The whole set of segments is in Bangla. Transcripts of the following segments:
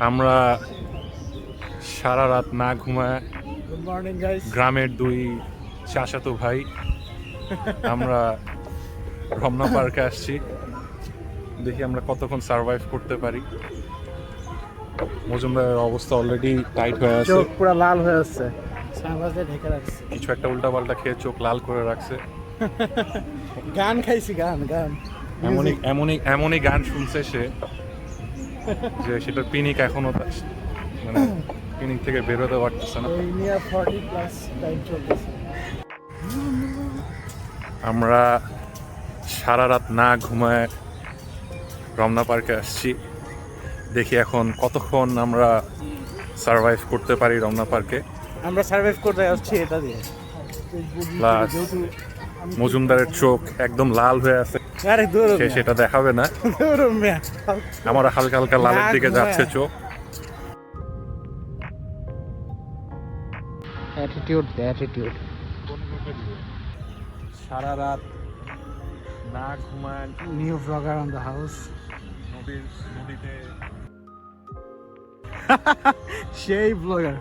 আমরা সারা রাত না ঘুমায় গুড মর্নিং গাইস। গ্রামের দুই চাচাতো ভাই আমরা রমনা পার্কে আসছি। দেখি আমরা কতক্ষণ সার্ভাইভ করতে পারি। মজুমদারের অবস্থা অলরেডি টাইট হয়ে আছে, চোখ পুরো লাল হয়ে আসছে, সানগ্লাসে ঢেকে রাখছে। কিছু একটা উল্টাপাল্টা খেয়ে চোখ লাল করে রাখছে। গান খাইছি, গান গান এমনই এমনই এমনই গান শুনছে সে যে সেটার পিনিক এখনো মানে পিনিক থেকে বেরোতে পারতেছে না। এই নিয়ে 40 প্লাস টাইম চলতেছে। আমরা সারা রাত না ঘুমায় রমনা পার্কে আসছি। দেখি এখন কতক্ষণ আমরা সার্ভাইভ করতে পারি রমনা পার্কে। আমরা সার্ভাইভ করতে আসছি এটা দিয়ে। প্লাস মজুমদারের চোখ একদম লাল হয়ে আছে, আরে দূর সে সেটা দেখাবে না। দূর মিয়া। আমার হালকা হালকা লালের দিকে যাচ্ছে চোখ। অ্যাটিটিউড সারা রাত না ঘুমায় new blogger on the house. নদীতে সেই ব্লগার।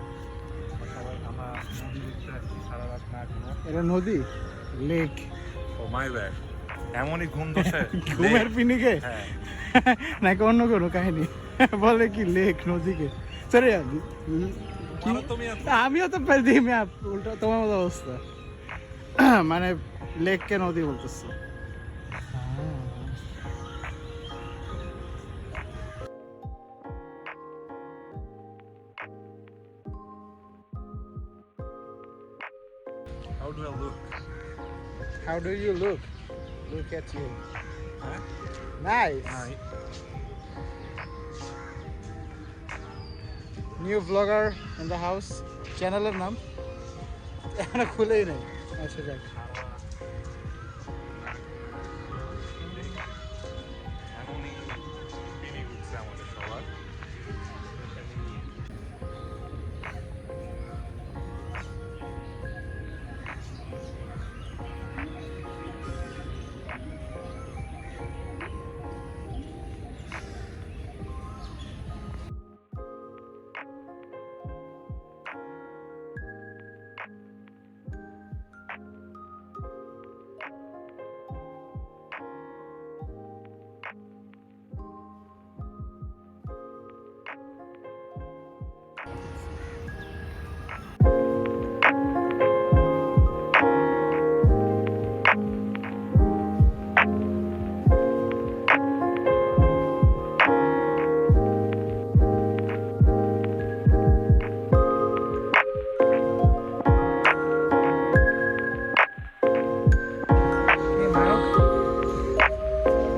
সবাই আমরা নদী দেখতে আসছি সারা রাত না ঘুমায়। এটা নদী, লেক। ও মাই ব্যাড, এমনই ঘুম দোষে ঘুমের পিনিকে হ্যাঁ নাকি অন্য কোনো কাহিনী? বলে কি লেক নদীকে? সরি আমিও তো দিই ম্যাপ উল্টা তোমার মতো অবস্থা। মানে লেককে নদী বলতেছে। How do I look? How do you look? Look at you. Nice. New vlogger in the house. চ্যানেলের নাম এখনো খুলেই নেই। আচ্ছা যাক। এমনই পিনিক উঠছে আমাদের সবার।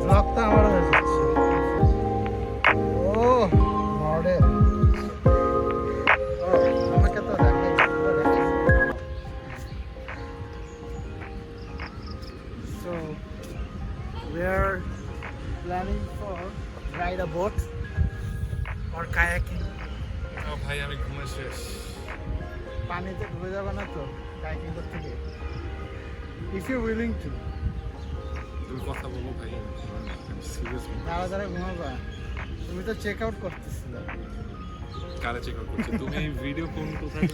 ব্লগটা আমার হয়ে যাচ্ছে। ও মডেল আমাকে তো দেখাই। So we are planning for ride a boat or kayaking. ভাই আমি ঘুমে শেষ। পানিতে ডুবে যাবে না তো কায়াকিং করতে গিয়ে? If you're willing to. তুমি কথা বলো ভাই, সিরিয়াস। দাঁড়া দাঁড়া ঘুমাবা। তুমি তো চেক আউট করতেছিলে। কারে চেক আউট করছো তুমি? ভিডিও কোন কোথায়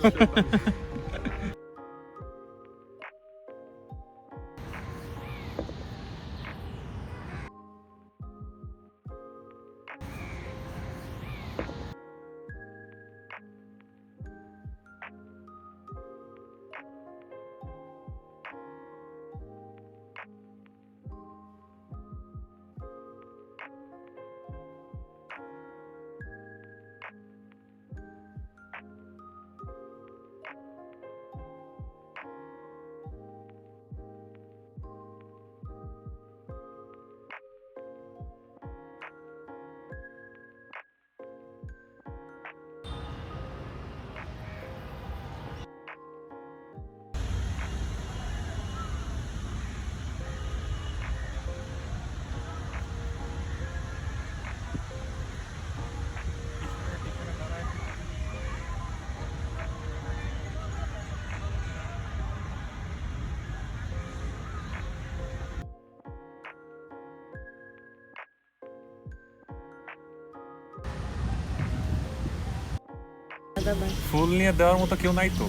ফুল নিয়ে দেওয়ার মতো কেউ নাই তো,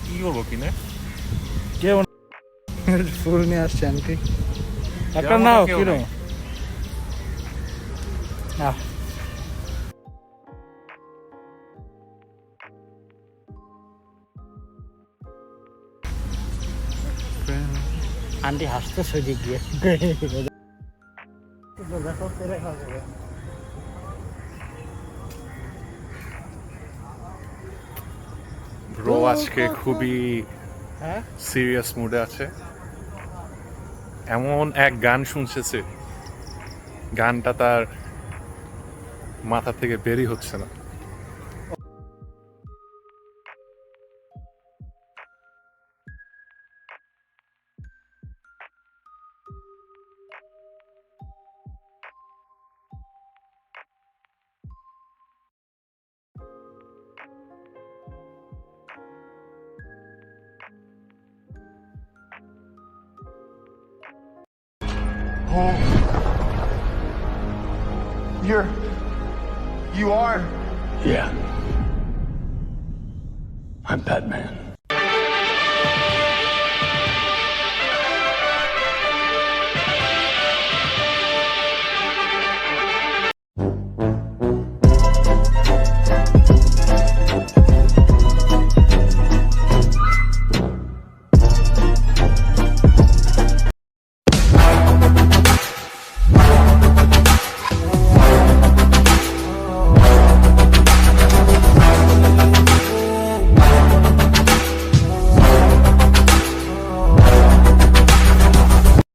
কি করবো কিনে? কেউ ফুল নিয়ে আসছে আন্টি, একটা দেওয়ার মতো নাও কেউ কিনো। নাই। আহ, আন্টি হাসতে সজি গিয়ে ব্রো আজকে খুবই হ্যাঁ সিরিয়াস মুডে আছে। এমন এক গান শুনছে, গানটা তার মাথা থেকে বেরই হচ্ছে না। Oh. You are? Yeah. I'm Batman.